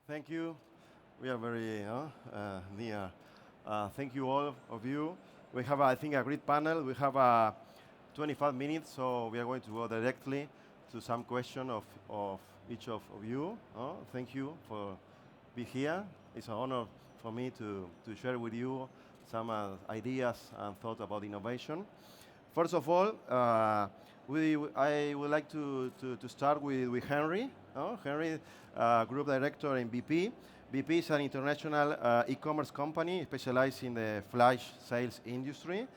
Thank you. We are very near. Thank you all of you. We have, I think, a great panel. We have 25 minutes, so we are going to go directly to some question of each of you. Thank you for being here. It's an honor for me to share with you some ideas and thoughts about innovation. First of all, I would like to start with Henry. Henry, Group Director in Veepee. Veepee is an international e-commerce company specialized in the flash sales industry.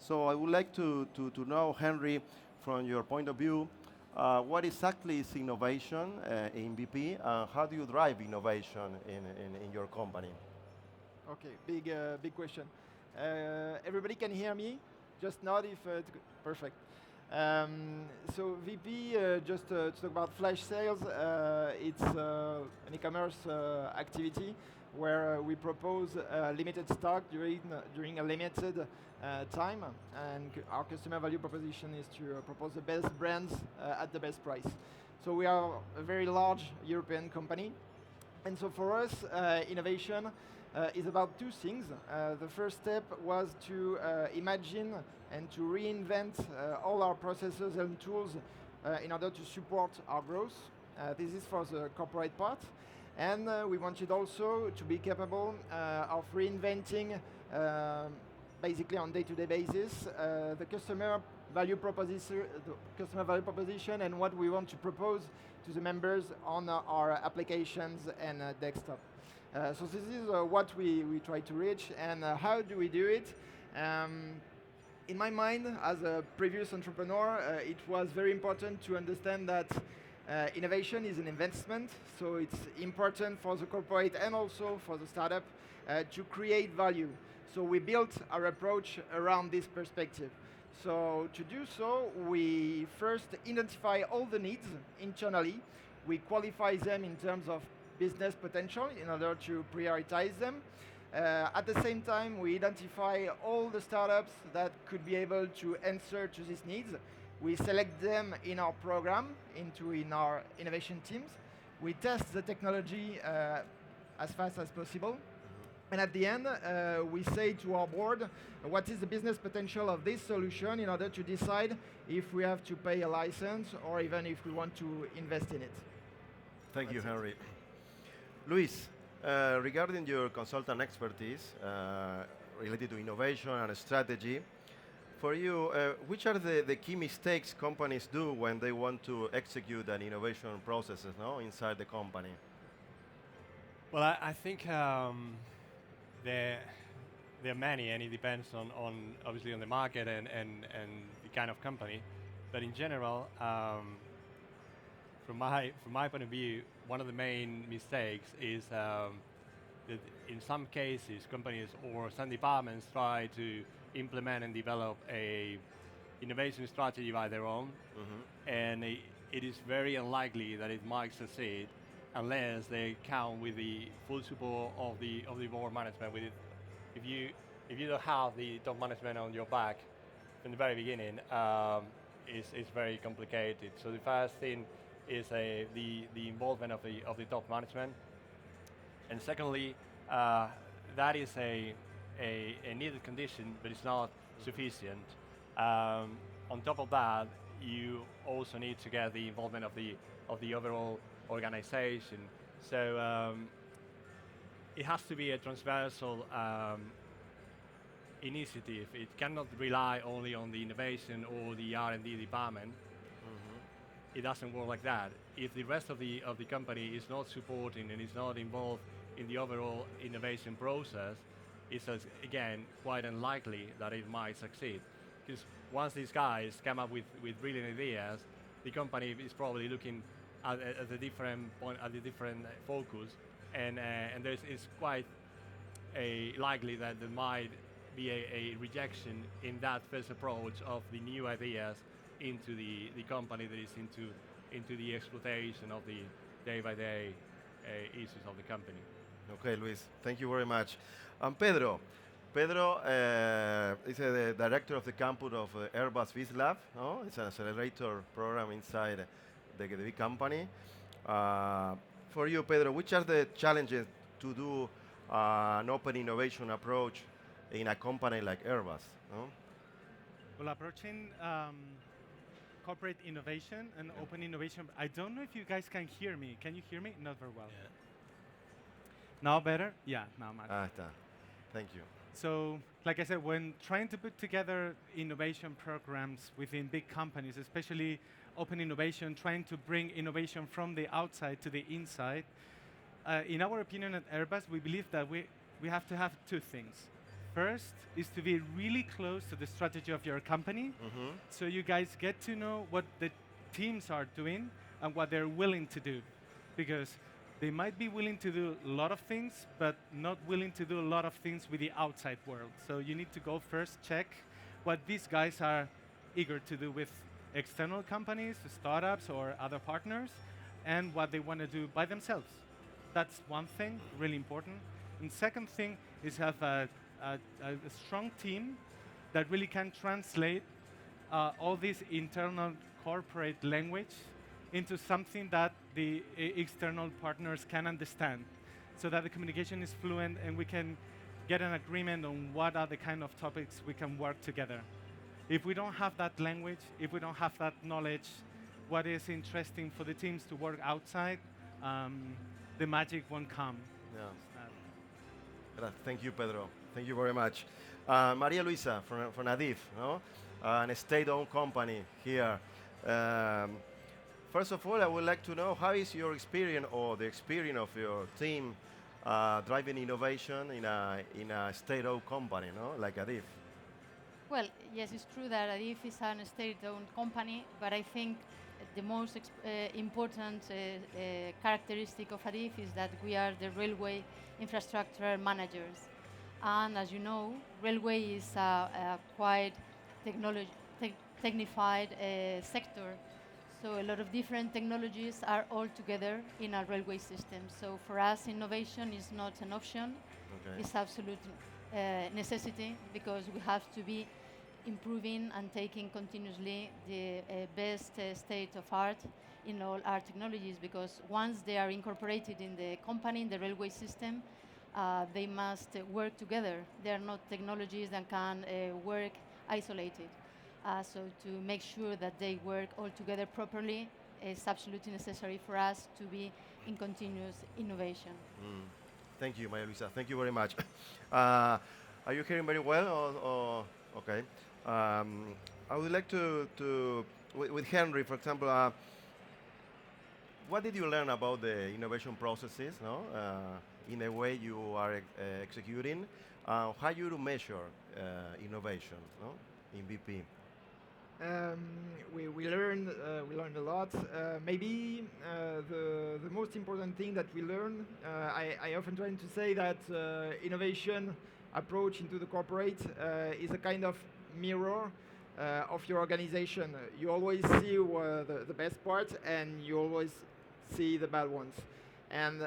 So I would like to know, Henry, from your point of view, what exactly is innovation in Veepee, and how do you drive innovation in your company? Okay, big question. Everybody can hear me? Just nod if it's good. Perfect. So VP, just to talk about flash sales, it's an e-commerce activity where we propose limited stock during a limited time, and our customer value proposition is to propose the best brands at the best price. So we are a very large European company, and so for us, innovation is about two things. The first step was to imagine and to reinvent all our processes and tools in order to support our growth. This is for the corporate part. And we wanted also to be capable of reinventing basically on day-to-day basis the customer value proposition and what we want to propose to the members on our applications and desktop. So this is what we try to reach, and how do we do it? In my mind, as a previous entrepreneur, it was very important to understand that innovation is an investment, so it's important for the corporate and also for the startup to create value. So we built our approach around this perspective. So to do so, we first identify all the needs internally. We qualify them in terms of business potential in order to prioritize them. At the same time, we identify all the startups that could be able to answer to these needs. We select them in our program, in our innovation teams. We test the technology as fast as possible. And at the end, we say to our board, what is the business potential of this solution in order to decide if we have to pay a license or even if we want to invest in it. Thank you, Henry. Luis, regarding your consultant expertise related to innovation and strategy, for you, which are the key mistakes companies do when they want to execute an innovation processes inside the company? Well, I think there are many, and it depends on obviously on the market and the kind of company. But in general, from my point of view, one of the main mistakes is that in some cases, companies or some departments try to implement and develop a innovation strategy by their own, and it is very unlikely that it might succeed unless they count with the full support of the board management. If you don't have the top management on your back from the very beginning, it's very complicated. So the first thing is the involvement of the top management, and secondly, that is a needed condition, but it's not sufficient. On top of that, you also need to get the involvement of the overall organization. So it has to be a transversal initiative. It cannot rely only on the innovation or the R&D department. It doesn't work like that. If the rest of the company is not supporting and is not involved in the overall innovation process, it's again quite unlikely that it might succeed. Because once these guys come up with brilliant ideas, the company is probably looking at a different point, at a different focus, and it's quite likely that there might be a rejection in that first approach of the new ideas into the company that is into the exploitation of the day-by-day issues of the company. Okay, Luis, thank you very much. And Pedro is the director of the campus of Airbus BizLab. It's an accelerator program inside the big company. for you, Pedro, which are the challenges to do an open innovation approach in a company like Airbus? No? Well, approaching corporate innovation and open innovation, I don't know if you guys can hear me. Can you hear me? Not very well. Yeah. Now better? Yeah, now much. Está. Thank you. So, like I said, when trying to put together innovation programs within big companies, especially open innovation, trying to bring innovation from the outside to the inside, in our opinion at Airbus, we believe that we have to have two things. First is to be really close to the strategy of your company, so you guys get to know what the teams are doing and what they're willing to do. Because they might be willing to do a lot of things, but not willing to do a lot of things with the outside world. So you need to go first, check what these guys are eager to do with external companies, startups, or other partners, and what they want to do by themselves. That's one thing, really important. And second thing is have a strong team that really can translate all this internal corporate language into something that the external partners can understand, so that the communication is fluent and we can get an agreement on what are the kind of topics we can work together. If we don't have that language, if we don't have that knowledge, what is interesting for the teams to work outside, the magic won't come. Yeah. Thank you, Pedro. Thank you very much. Maria Luisa from Adif, no? A state-owned company here. First of all, I would like to know how is your experience or the experience of your team driving innovation in a state-owned company, no? Like Adif. Well, yes, it's true that Adif is a state-owned company, but I think the most important characteristic of Adif is that we are the railway infrastructure managers. And as you know, railway is a quite technified sector. So a lot of different technologies are all together in a railway system. So for us, innovation is not an option. Okay. It's absolute necessity, because we have to be improving and taking continuously the best state of art in all our technologies, because once they are incorporated in the company, in the railway system, they must work together. They are not technologies that can work isolated. So to make sure that they work all together properly is absolutely necessary for us to be in continuous innovation. Thank you, Maria Luisa. Thank you very much. Are you hearing very well? Or okay. I would like to with Henry, for example, what did you learn about the innovation processes, no? In the way you are executing, how you measure innovation, no? In Veepee. We learned a lot. Maybe the most important thing that we learn, I often try to say that innovation approach into the corporate is a kind of mirror of your organization. You always see the best part, and you always see the bad ones. And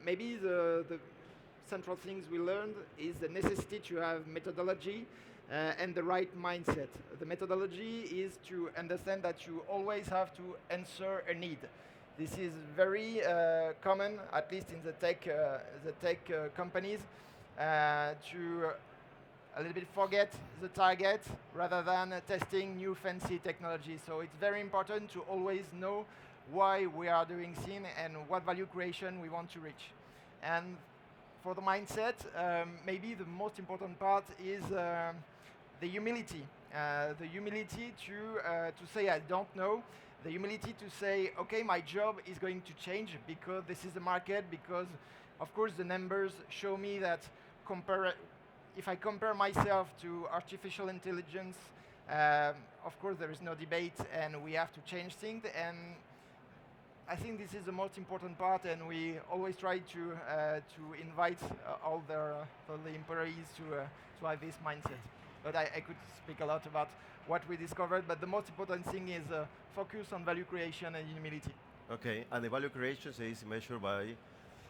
maybe the central things we learned is the necessity to have methodology and the right mindset. The methodology is to understand that you always have to answer a need. This is very common, at least in the tech companies, to a little bit forget the target rather than testing new fancy technology. So it's very important to always know why we are doing things and what value creation we want to reach. And for the mindset, maybe the most important part is the humility. The humility to say I don't know. The humility to say, okay, my job is going to change because this is the market, because of course the numbers show me that if I compare myself to artificial intelligence, of course there is no debate and we have to change things. And I think this is the most important part, and we always try to invite all the employees to have this mindset. But I could speak a lot about what we discovered, but the most important thing is focus on value creation and humility. Okay, and the value creation is measured by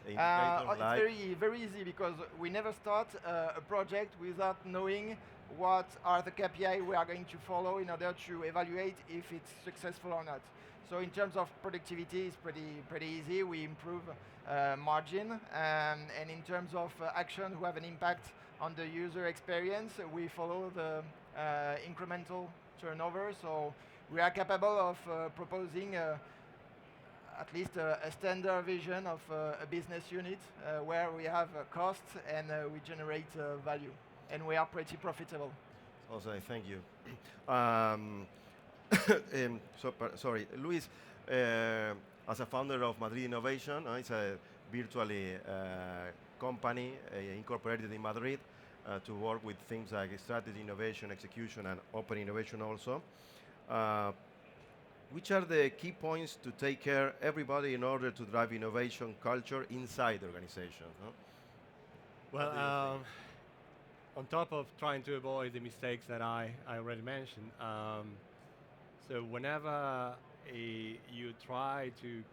it's very easy, because we never start a project without knowing what are the KPI we are going to follow in order to evaluate if it's successful or not. So in terms of productivity, it's pretty easy. We improve margin, and in terms of action who have an impact on the user experience, we follow the incremental turnover. So we are capable of proposing at least a standard vision of a business unit where we have costs and we generate value, and we are pretty profitable. Also, thank you. Sorry, Luis, as a founder of Madrinnovation, it's a virtually company incorporated in Madrid to work with things like strategy, innovation, execution, and open innovation also. Which are the key points to take care everybody in order to drive innovation culture inside the organization? Huh? Well, on top of trying to avoid the mistakes that I already mentioned, so whenever you try to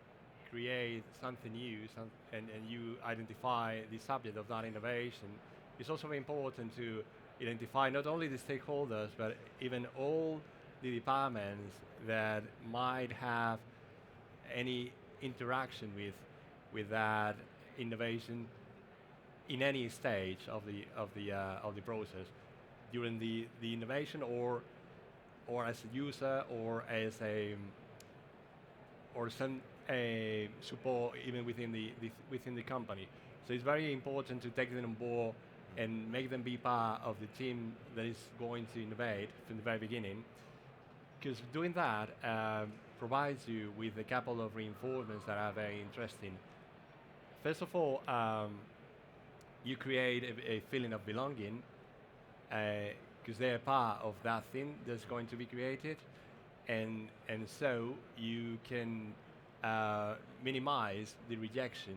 create something new and you identify the subject of that innovation, it's also very important to identify not only the stakeholders, but even all the departments that might have any interaction with that innovation in any stage of the process, during the innovation or as a user or as some support even within the company. So it's very important to take them on board and make them be part of the team that is going to innovate from the very beginning, because doing that provides you with a couple of reinforcements that are very interesting. First of all, you create a feeling of belonging, because they're part of that thing that's going to be created, and so you can minimize the rejection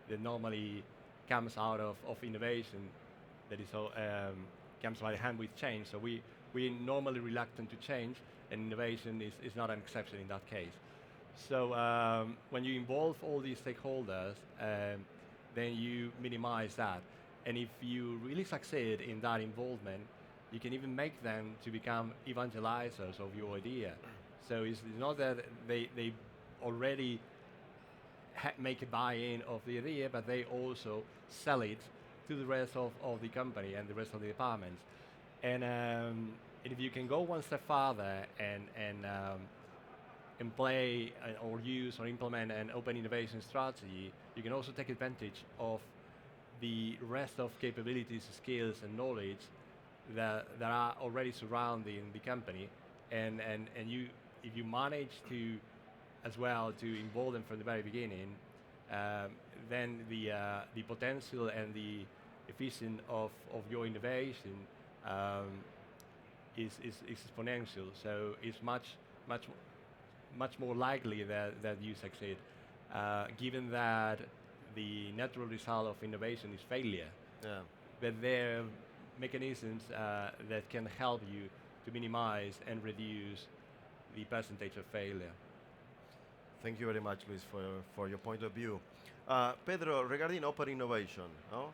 that normally comes out of innovation, that is comes by hand with change. So we're normally reluctant to change, and innovation is not an exception in that case. So when you involve all these stakeholders, then you minimize that. And if you really succeed in that involvement, you can even make them to become evangelizers of your idea. So it's not that they already make a buy-in of the idea, but they also sell it to the rest of the company and the rest of the departments. And if you can go one step further and play or use or implement an open innovation strategy, you can also take advantage of the rest of capabilities, skills, and knowledge that are already surrounding the company, and you, if you manage to as well to involve them from the very beginning, then the potential and the efficiency of your innovation is exponential. So it's much more likely that you succeed, given that the natural result of innovation is failure. Yeah. But there are mechanisms that can help you to minimize and reduce the percentage of failure. Thank you very much, Luis, for your point of view. Pedro, regarding open innovation, no?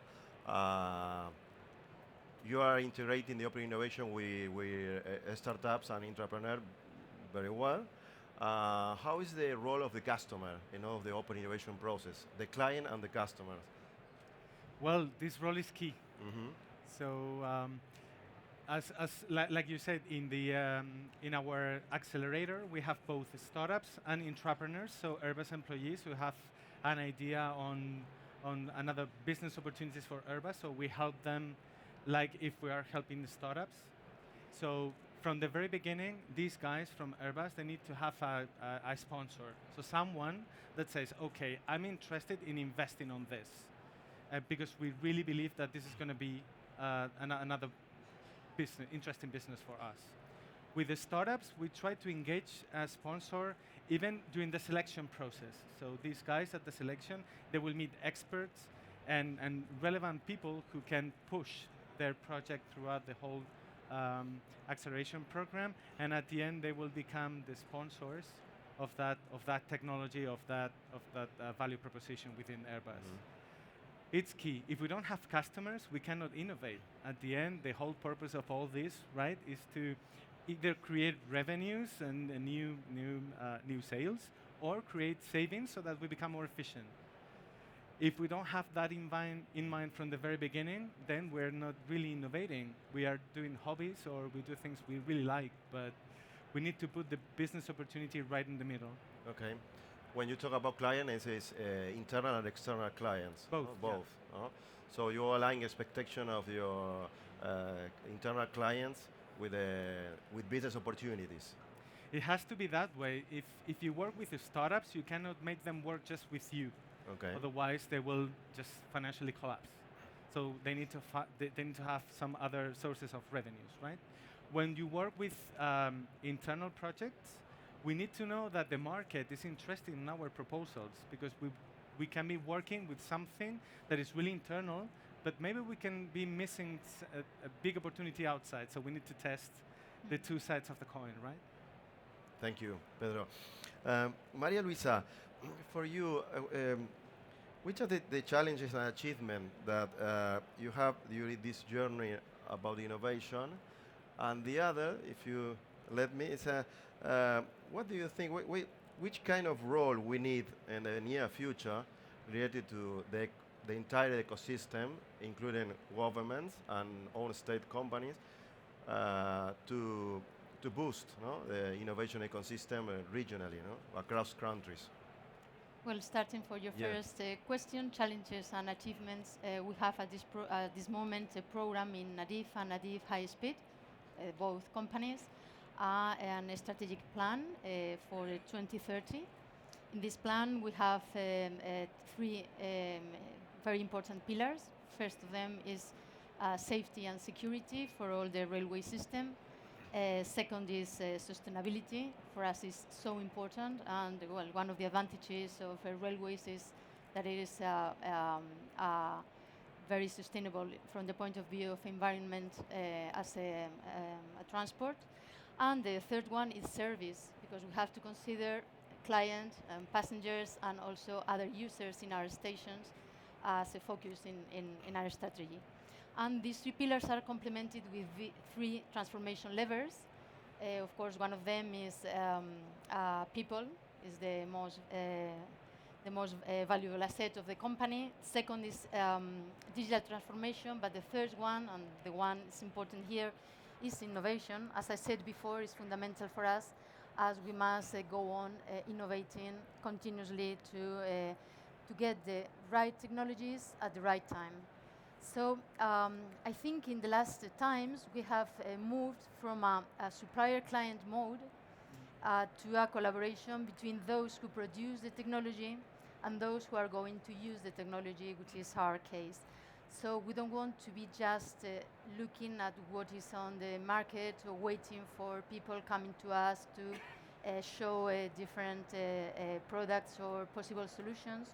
You are integrating the open innovation with startups and entrepreneurs very well. How is the role of the customer in all of the open innovation process, the client and the customer? Well, this role is key. Mm-hmm. So, like you said, in our accelerator, we have both startups and entrepreneurs. So Airbus employees who have an idea on another business opportunities for Airbus. So we help them, like if we are helping the startups. So from the very beginning, these guys from Airbus, they need to have a sponsor. So someone that says, okay, I'm interested in investing on this, because we really believe that this is going to be another interesting business for us. With the startups, we try to engage a sponsor even during the selection process. So these guys at the selection, they will meet experts and relevant people who can push their project throughout the whole acceleration program, and at the end they will become the sponsors of that technology, of that value proposition within Airbus. It's key. If we don't have customers, we cannot innovate. At the end, the whole purpose of all this, right, is to either create revenues and new sales, or create savings so that we become more efficient. If we don't have that in mind from the very beginning, then we're not really innovating. We are doing hobbies or we do things we really like, but we need to put the business opportunity right in the middle. Okay. When you talk about clients, it's internal and external clients. Both, no? yeah. Both. No? So you align expectation of your internal clients with business opportunities. It has to be that way. If you work with the startups, you cannot make them work just with you. Okay. Otherwise, they will just financially collapse. So they need to they need to have some other sources of revenues, right? When you work with internal projects, we need to know that the market is interested in our proposals, because we can be working with something that is really internal, but maybe we can be missing a big opportunity outside. So we need to test the two sides of the coin, right? Thank you, Pedro. Maria Luisa, for you, which are the challenges and achievements that you have during this journey about innovation? And the other, if you let me, is what do you think, which kind of role we need in the near future related to the entire ecosystem, including governments and all state companies, to boost the innovation ecosystem regionally, across countries? Well, starting for your first question, challenges and achievements, we have at this moment a program in Adif and Adif High Speed, both companies, and a strategic plan for 2030. In this plan, we have three very important pillars. First of them is safety and security for all the railway system. Second is sustainability. For us, is so important, and well, one of the advantages of railways is that it is very sustainable from the point of view of environment as a transport. And the third one is service, because we have to consider clients, passengers, and also other users in our stations as a focus in our strategy. And these three pillars are complemented with three transformation levers. Of course, one of them is people, is the most valuable asset of the company. Second is digital transformation, but the third one, and the one that's important here, is innovation. As I said before, it's fundamental for us, as we must go on innovating continuously to get the right technologies at the right time. So I think in the last times we have moved from a supplier-client mode to a collaboration between those who produce the technology and those who are going to use the technology, which is our case. So we don't want to be just looking at what is on the market or waiting for people coming to us to show different products or possible solutions.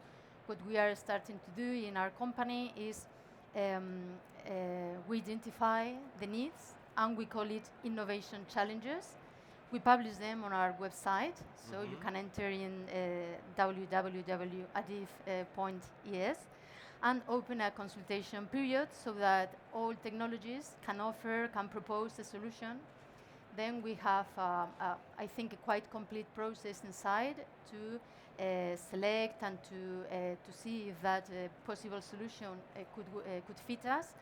What we are starting to do in our company is we identify the needs and we call it innovation challenges. We publish them on our website, so you can enter in www.adif.es and open a consultation period so that all technologies can propose a solution. Then we have, I think, a quite complete process inside to select and to see if that possible solution could fit us.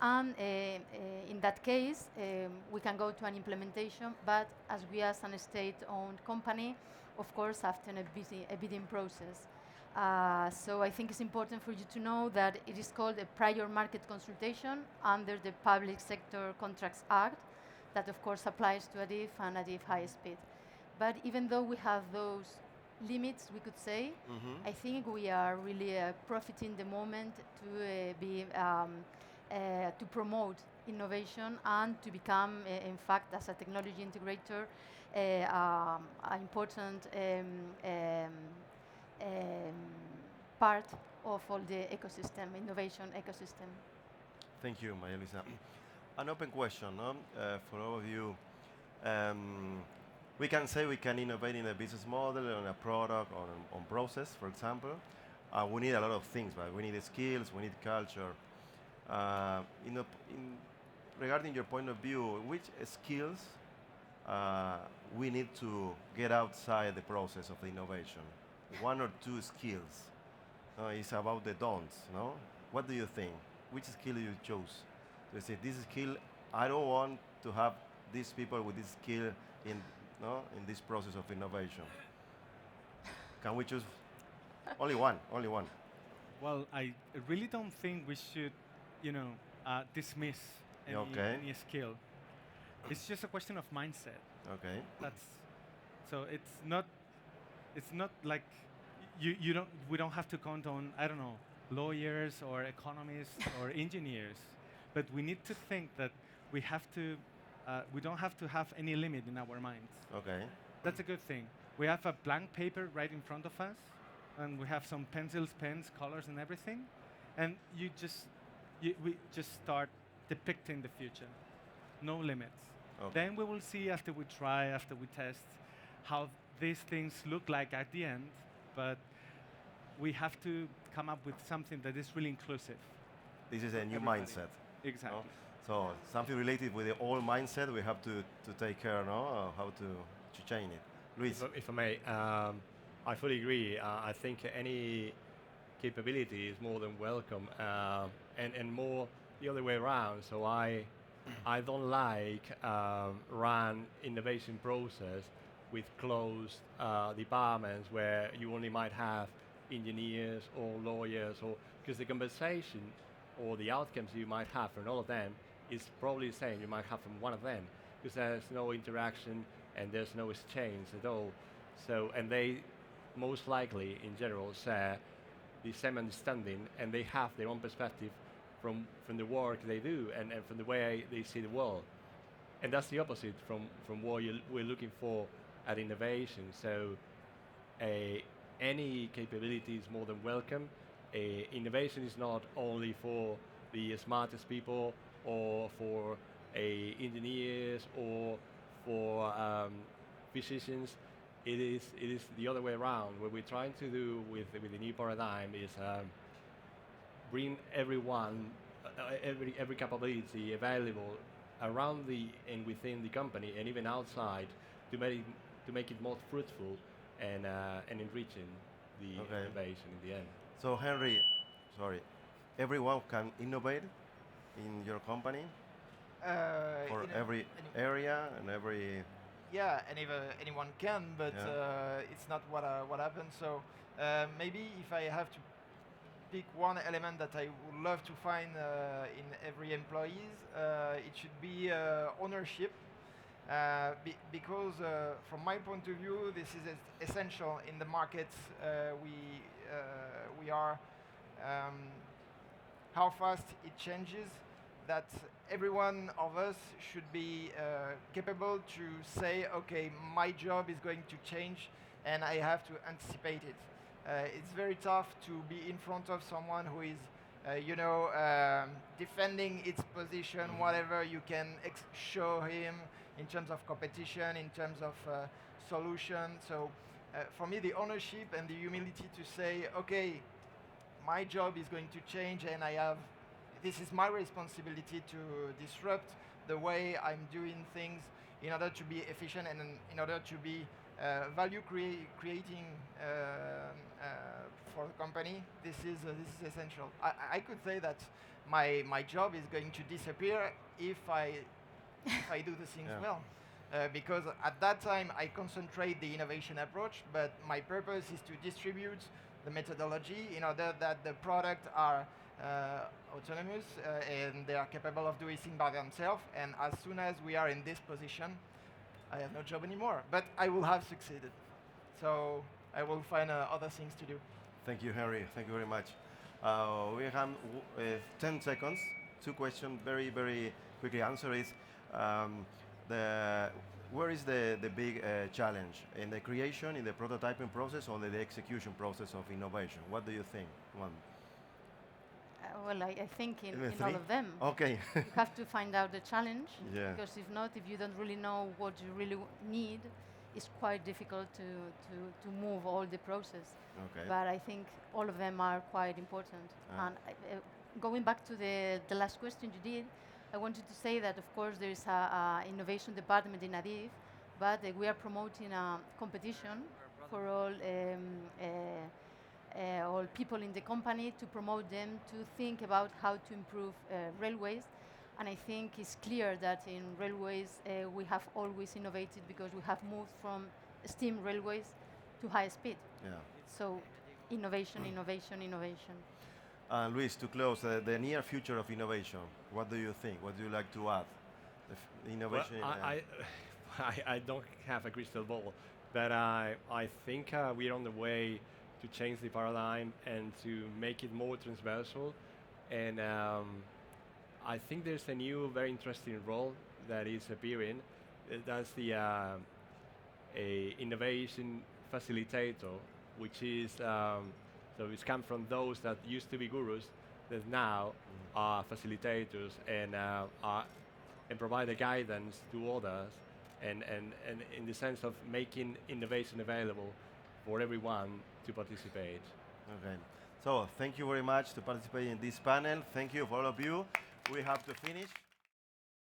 And in that case, we can go to an implementation, but as we are a state-owned company, of course, after a bidding process. So I think it's important for you to know that it is called a prior market consultation under the Public Sector Contracts Act, that of course applies to Adif and Adif High Speed. But even though we have those limits, we could say, I think we are really profiting the moment to promote innovation and to become, in fact, as a technology integrator, an important part of all the ecosystem, innovation ecosystem. Thank you, Maria Luisa. An open question for all of you. We can say we can innovate in a business model, on a product, on process, for example. We need a lot of things, but we need skills, we need culture. Regarding your point of view, which skills we need to get outside the process of the innovation? One or two skills. It's about the don'ts, no? What do you think? Which skill you chose? You say, this skill, I don't want to have these people with this skill in this process of innovation. Can we choose only one? Only one. Well, I really don't think we should, dismiss any skill. It's just a question of mindset. Okay. So it's not like we don't have to count on, I don't know, lawyers or economists or engineers, but we need to think that we don't have to have any limit in our minds. Okay. That's a good thing. We have a blank paper right in front of us, and we have some pencils, pens, colors, and everything, and we just start depicting the future. No limits. Okay. Then we will see after we try, after we test, how these things look like at the end, but we have to come up with something that is really inclusive. This is a new Everybody. mindset. Exactly. No? So something related with the old mindset, we have to take care, no, how to change it. Luis. If I may, I fully agree. I think any capability is more than welcome, and more the other way around. So I don't like run innovation process with closed departments where you only might have engineers or lawyers, or because the conversation or the outcomes you might have from all of them is probably the same you might have from one of them, because there's no interaction and there's no exchange at all. So, and they most likely in general share the same understanding, and they have their own perspective from the work they do and from the way they see the world. And that's the opposite from what we're looking for at innovation. So any capability is more than welcome. Innovation is not only for the smartest people or for engineers or for physicians. It is the other way around. What we're trying to do with the new paradigm is bring everyone, every capability available around and within the company and even outside to make it more fruitful and enriching the innovation in the end. So Henry, everyone can innovate in your company for every area and every. Yeah, anyone can, but it's not what happens. So maybe if I have to pick one element that I would love to find in every employee, it should be ownership. Because from my point of view, this is essential in the markets we are. How fast it changes, that every one of us should be capable to say, okay, my job is going to change and I have to anticipate it. It's very tough to be in front of someone who is defending its position, whatever you can show him in terms of competition, in terms of solution. So for me, the ownership and the humility to say, okay, my job is going to change and this is my responsibility to disrupt the way I'm doing things in order to be efficient and in order to be value creating for the company. This is essential. I could say that my job is going to disappear if I do the things well. Because at that time I concentrate the innovation approach, but my purpose is to distribute the methodology in order that the product are autonomous and they are capable of doing things by themselves. And as soon as we are in this position, I have no job anymore, but I will have succeeded. So I will find other things to do. Thank you, Henry. Thank you very much. We have 10 seconds. Two questions, very, very quickly. Answer is, where is the big challenge? In the creation, in the prototyping process, or the execution process of innovation? What do you think? One. Well, I think in Three? all of them. Okay. You have to find out the challenge, Yeah. because if not, if you don't really know what you really need, it's quite difficult to move all all the process. Okay. But I think all of them are quite important. And going back to the last question you did, I wanted to say that, of course, there is a innovation department in Adif, but we are promoting a competition for all people in the company to promote them to think about how to improve railways. And I think it's clear that in railways we have always innovated because we have moved from steam railways to high speed. Yeah. So innovation, innovation, innovation. Luis, to close, the near future of innovation, what do you think? What do you like to add? The innovation. Well, I don't have a crystal ball, but I think we're on the way to change the paradigm and to make it more transversal. And I think there's a new, very interesting role that is appearing. That's the a innovation facilitator, which is so it's come from those that used to be gurus that now are facilitators and provide the guidance to others, and in the sense of making innovation available for everyone to participate. Okay. So thank you very much to participate in this panel. Thank you for all of you. We have to finish.